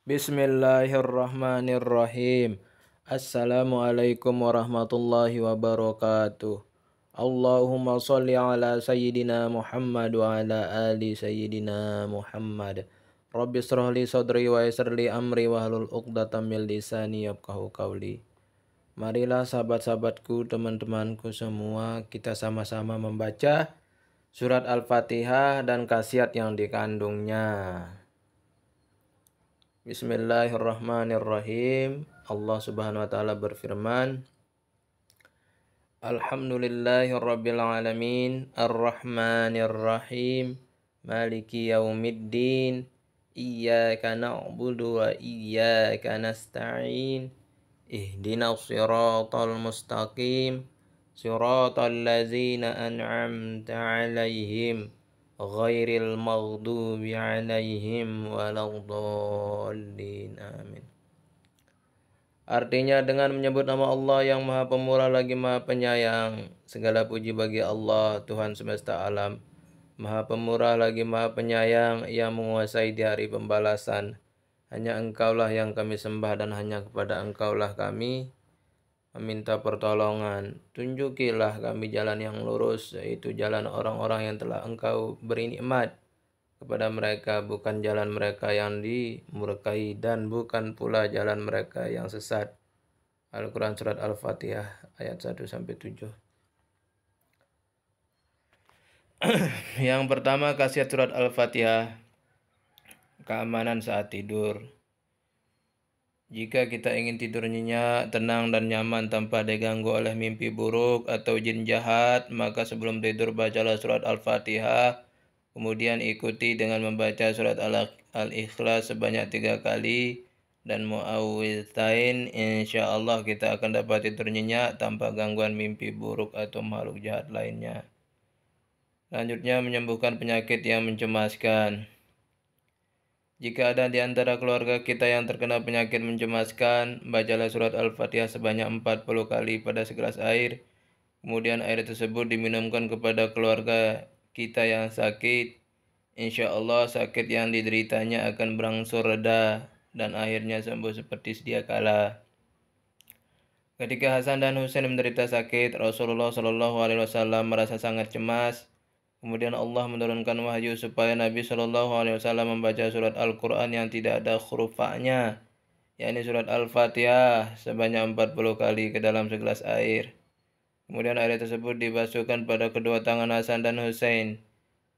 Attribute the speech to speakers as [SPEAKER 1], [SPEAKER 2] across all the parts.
[SPEAKER 1] Bismillahirrahmanirrahim. Assalamualaikum warahmatullahi wabarakatuh. Allahumma sholli ala sayyidina Muhammad wa ala ali sayyidina Muhammad. Rabbi shrah li sadri wa yassir li amri wa hlul 'uqdatam min lisani yafqahu qawli. Marilah sahabat-sahabatku, teman-temanku semua, kita sama-sama membaca surat Al-Fatihah dan khasiat yang dikandungnya. Bismillahirrahmanirrahim. Allah Subhanahu wa taala berfirman, Alhamdulillahirabbil alamin, arrahmanirrahim, maliki yaumiddin, iyyaka na'budu wa iyyaka nasta'in, ihdinas siratal mustaqim, siratal ladzina an'amta 'alaihim ghairil maghdubi 'alaihim waladdallin. Amin. Artinya, dengan menyebut nama Allah yang Maha Pemurah lagi Maha Penyayang, segala puji bagi Allah, Tuhan semesta alam, Maha Pemurah lagi Maha Penyayang, yang menguasai di hari pembalasan. Hanya Engkaulah yang kami sembah dan hanya kepada Engkaulah kami meminta pertolongan. Tunjukilah kami jalan yang lurus, yaitu jalan orang-orang yang telah Engkau beri nikmat kepada mereka, bukan jalan mereka yang dimurkai dan bukan pula jalan mereka yang sesat. Al-Quran Surat Al-Fatihah ayat 1-7. Yang pertama, khasiat Surat Al-Fatihah, keamanan saat tidur. Jika kita ingin tidur nyenyak, tenang dan nyaman tanpa diganggu oleh mimpi buruk atau jin jahat, maka sebelum tidur bacalah surat Al-Fatihah. Kemudian ikuti dengan membaca surat Al-Ikhlas sebanyak 3 kali dan Mu'awwidzatain. Insya Allah kita akan dapat tidur nyenyak tanpa gangguan mimpi buruk atau makhluk jahat lainnya. Selanjutnya, menyembuhkan penyakit yang mencemaskan. Jika ada di antara keluarga kita yang terkena penyakit mencemaskan, bacalah surat Al-Fatihah sebanyak 40 kali pada segelas air. Kemudian air tersebut diminumkan kepada keluarga kita yang sakit. Insya Allah sakit yang dideritanya akan berangsur reda dan akhirnya sembuh seperti sedia kala. Ketika Hasan dan Husain menderita sakit, Rasulullah Shallallahu Alaihi Wasallam merasa sangat cemas. Kemudian Allah menurunkan wahyu supaya Nabi Shallallahu Alaihi Wasallam membaca surat Al-Quran yang tidak ada huruf fa-nya, yakni surat Al-Fatihah sebanyak 40 kali ke dalam segelas air. Kemudian air tersebut dibasuhkan pada kedua tangan Hasan dan Husain,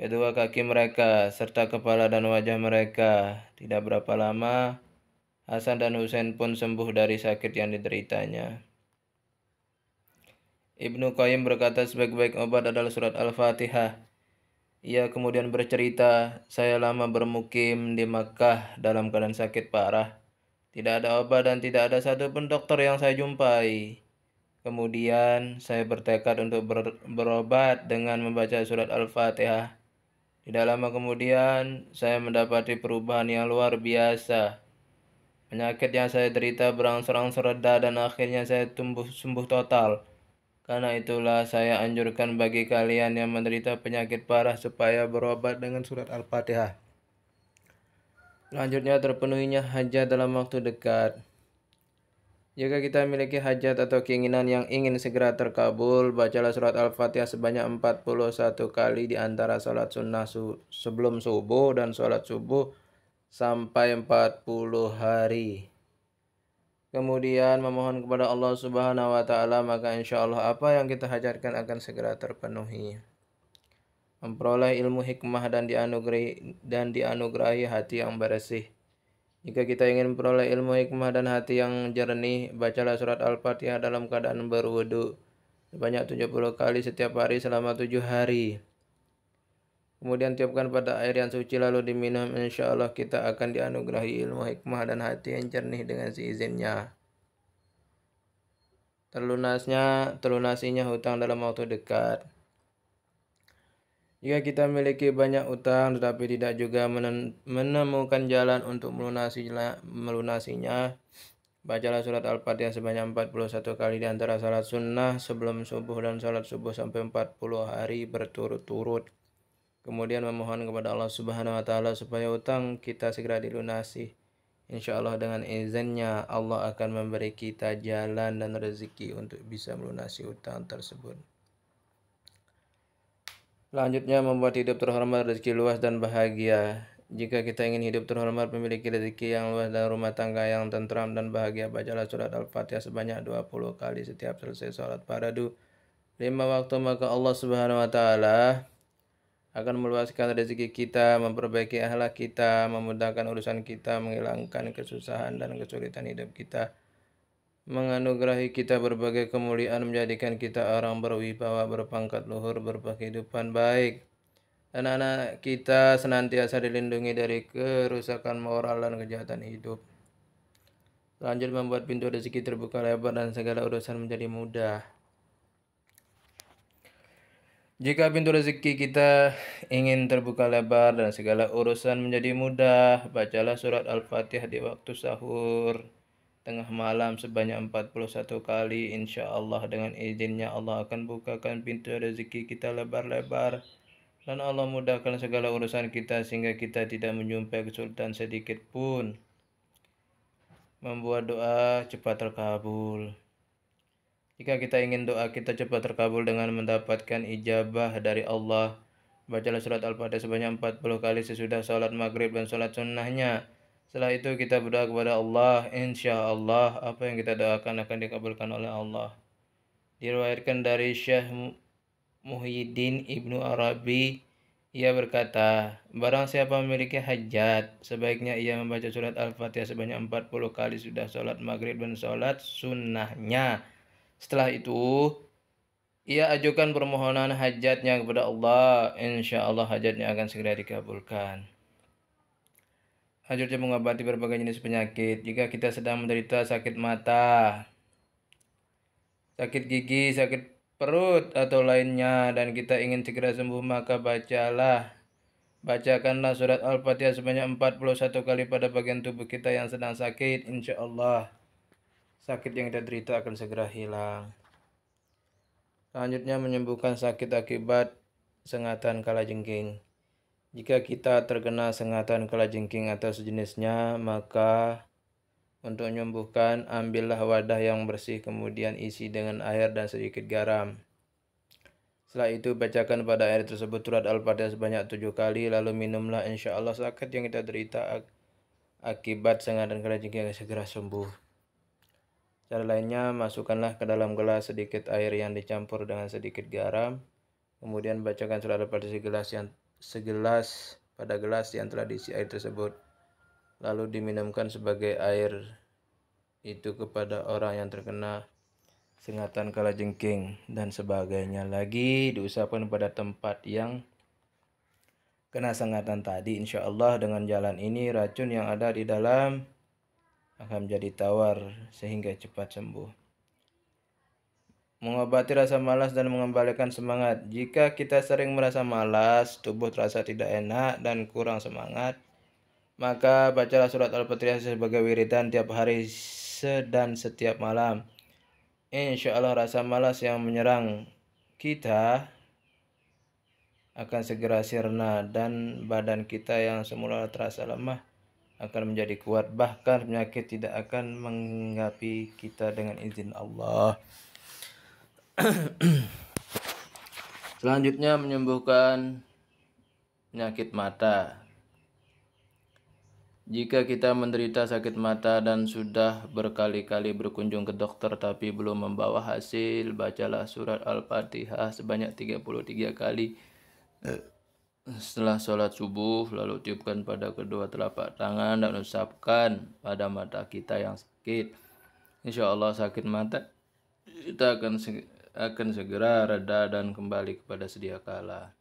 [SPEAKER 1] kedua kaki mereka, serta kepala dan wajah mereka. Tidak berapa lama, Hasan dan Husain pun sembuh dari sakit yang dideritanya. Ibnu Qayyim berkata sebaik-baik obat adalah surat Al-Fatihah. Ia kemudian bercerita, saya lama bermukim di Makkah dalam keadaan sakit parah. Tidak ada obat dan tidak ada satupun dokter yang saya jumpai. Kemudian saya bertekad untuk berobat dengan membaca surat Al-Fatihah. Tidak lama kemudian saya mendapati perubahan yang luar biasa. Penyakit yang saya derita berangsur-angsur reda dan akhirnya saya sembuh total. Karena itulah saya anjurkan bagi kalian yang menderita penyakit parah supaya berobat dengan surat Al-Fatihah. Selanjutnya, terpenuhinya hajat dalam waktu dekat. Jika kita memiliki hajat atau keinginan yang ingin segera terkabul, bacalah surat Al-Fatihah sebanyak 41 kali di antara sholat sunnah sebelum subuh dan sholat subuh sampai 40 hari. Kemudian memohon kepada Allah Subhanahu wa taala, maka insya Allah apa yang kita hajatkan akan segera terpenuhi. Memperoleh ilmu hikmah dan dianugerahi hati yang bersih. Jika kita ingin memperoleh ilmu hikmah dan hati yang jernih, bacalah surat Al-Fatihah dalam keadaan berwudu sebanyak 70 kali setiap hari selama 7 hari. Kemudian tiupkan pada air yang suci lalu diminum. Insya Allah kita akan dianugerahi ilmu hikmah dan hati yang jernih dengan seizinnya. Terlunasinya hutang dalam waktu dekat. Jika kita memiliki banyak utang tetapi tidak juga menemukan jalan untuk melunasinya, bacalah surat Al-Fatihah sebanyak 41 kali di antara salat sunnah sebelum subuh dan salat subuh sampai 40 hari berturut-turut. Kemudian memohon kepada Allah Subhanahu wa taala supaya utang kita segera dilunasi. Insya Allah dengan izinnya Allah akan memberi kita jalan dan rezeki untuk bisa melunasi utang tersebut. Selanjutnya membuat hidup terhormat, rezeki luas dan bahagia. Jika kita ingin hidup terhormat, memiliki rezeki yang luas dan rumah tangga yang tentram dan bahagia, bacalah surat Al-Fatihah sebanyak 20 kali setiap selesai sholat fardu 5 waktu, maka Allah Subhanahu wa taala akan meluaskan rezeki kita, memperbaiki akhlak kita, memudahkan urusan kita, menghilangkan kesusahan dan kesulitan hidup kita, menganugerahi kita berbagai kemuliaan, menjadikan kita orang berwibawa, berpangkat luhur, berkehidupan baik. Dan anak kita senantiasa dilindungi dari kerusakan moral dan kejahatan hidup. Selanjutnya membuat pintu rezeki terbuka lebar dan segala urusan menjadi mudah. Jika pintu rezeki kita ingin terbuka lebar dan segala urusan menjadi mudah, bacalah surat Al-Fatihah di waktu sahur tengah malam sebanyak 41 kali. Insya Allah dengan izinnya Allah akan bukakan pintu rezeki kita lebar-lebar. Dan Allah mudahkan segala urusan kita sehingga kita tidak menjumpai kesulitan sedikit pun. Membuat doa cepat terkabul. Jika kita ingin doa kita cepat terkabul dengan mendapatkan ijabah dari Allah, bacalah surat Al-Fatihah sebanyak 40 kali sesudah sholat maghrib dan sholat sunnahnya. Setelah itu kita berdoa kepada Allah. Insya Allah apa yang kita doakan akan dikabulkan oleh Allah. Diriwayatkan dari Syekh Muhyiddin Ibnu Arabi, ia berkata, barang siapa memiliki hajat, sebaiknya ia membaca surat Al-Fatihah sebanyak 40 kali sudah sholat maghrib dan sholat sunnahnya. Setelah itu, ia ajukan permohonan hajatnya kepada Allah. Insya Allah hajatnya akan segera dikabulkan. Selanjutnya mengobati berbagai jenis penyakit. Jika kita sedang menderita sakit mata, sakit gigi, sakit perut atau lainnya dan kita ingin segera sembuh, maka bacakanlah surat Al-Fatihah sebanyak 41 kali pada bagian tubuh kita yang sedang sakit. Insya Allah sakit yang kita derita akan segera hilang. Selanjutnya menyembuhkan sakit akibat sengatan kalajengking. Jika kita terkena sengatan kalajengking atau sejenisnya, maka untuk menyembuhkan, ambillah wadah yang bersih, kemudian isi dengan air dan sedikit garam. Setelah itu, bacakan pada air tersebut surat Al-Fatihah sebanyak 7 kali, lalu minumlah. Insya Allah sakit yang kita derita akibat sengatan kalajengking akan segera sembuh. Cara lainnya, masukkanlah ke dalam gelas sedikit air yang dicampur dengan sedikit garam. Kemudian bacakan surat Al-Fatihah segelas pada gelas yang telah diisi air tersebut. Lalu diminumkan sebagai air itu kepada orang yang terkena sengatan kalajengking dan sebagainya. Lagi diusapkan pada tempat yang kena sengatan tadi. Insya Allah dengan jalan ini racun yang ada di dalam akan menjadi tawar sehingga cepat sembuh. Mengobati rasa malas dan mengembalikan semangat. Jika kita sering merasa malas, tubuh terasa tidak enak dan kurang semangat, maka bacalah surat Al-Fatihah sebagai wiridan tiap hari dan setiap malam. Insya Allah rasa malas yang menyerang kita akan segera sirna dan badan kita yang semula terasa lemah akan menjadi kuat. Bahkan penyakit tidak akan menghinggapi kita dengan izin Allah. Selanjutnya menyembuhkan penyakit mata. Jika kita menderita sakit mata dan sudah berkali-kali berkunjung ke dokter tapi belum membawa hasil, bacalah surat Al-Fatihah sebanyak 33 kali setelah sholat subuh, lalu tiupkan pada kedua telapak tangan dan usapkan pada mata kita yang sakit. Insya Allah sakit mata kita akan segera reda dan kembali kepada sedia kala.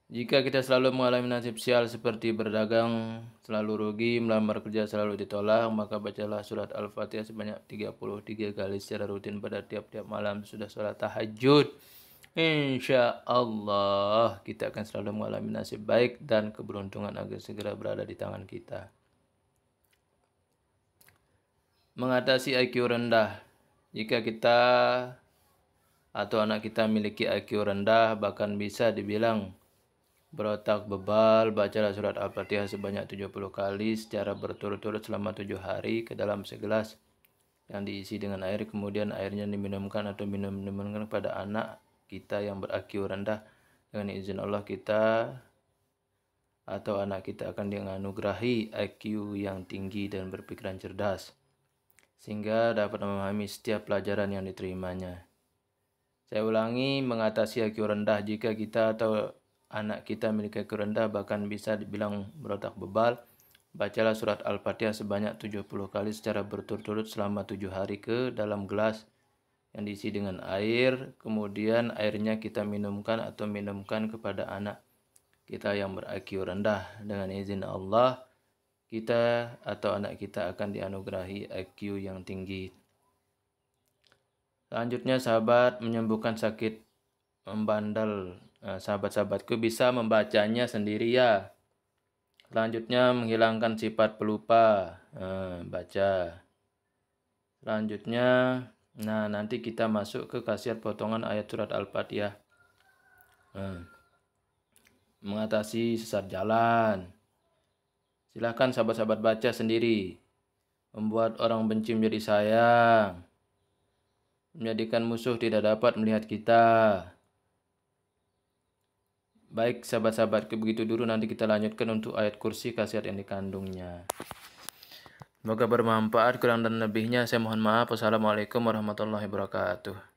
[SPEAKER 1] Jika kita selalu mengalami nasib sial seperti berdagang selalu rugi, melamar kerja selalu ditolak, maka bacalah surat Al-Fatihah sebanyak 33 kali secara rutin pada tiap-tiap malam sudah sholat tahajud. Insya Allah kita akan selalu mengalami nasib baik dan keberuntungan agar segera berada di tangan kita. Mengatasi IQ rendah. Jika kita atau anak kita memiliki IQ rendah, bahkan bisa dibilang berotak bebal, bacalah surat Al-Fatihah sebanyak 70 kali secara berturut-turut selama 7 hari ke dalam segelas yang diisi dengan air, kemudian airnya diminumkan atau minumkan kepada anak kita yang ber-IQ rendah. Dengan izin Allah kita atau anak kita akan dianugerahi IQ yang tinggi dan berpikiran cerdas, sehingga dapat memahami setiap pelajaran yang diterimanya. Saya ulangi, mengatasi IQ rendah. Jika kita atau anak kita memiliki IQ rendah, bahkan bisa dibilang berotak bebal, bacalah surat Al-Fatihah sebanyak 70 kali secara berturut-turut selama 7 hari ke dalam gelas yang diisi dengan air, kemudian airnya kita minumkan atau minumkan kepada anak kita yang ber-IQ rendah. Dengan izin Allah, kita atau anak kita akan dianugerahi IQ yang tinggi. Selanjutnya, sahabat menyembuhkan sakit membandel. Sahabat-sahabatku bisa membacanya sendiri ya. Selanjutnya, menghilangkan sifat pelupa. Baca. Selanjutnya, nanti kita masuk ke khasiat potongan ayat surat Al-Fatihah. Mengatasi sesat jalan. Silahkan sahabat-sahabat baca sendiri. Membuat orang benci menjadi sayang. Menjadikan musuh tidak dapat melihat kita. Baik sahabat-sahabatku, begitu dulu, nanti kita lanjutkan untuk ayat kursi, khasiat yang dikandungnya. Semoga bermanfaat, kurang dan lebihnya saya mohon maaf. Wassalamualaikum warahmatullahi wabarakatuh.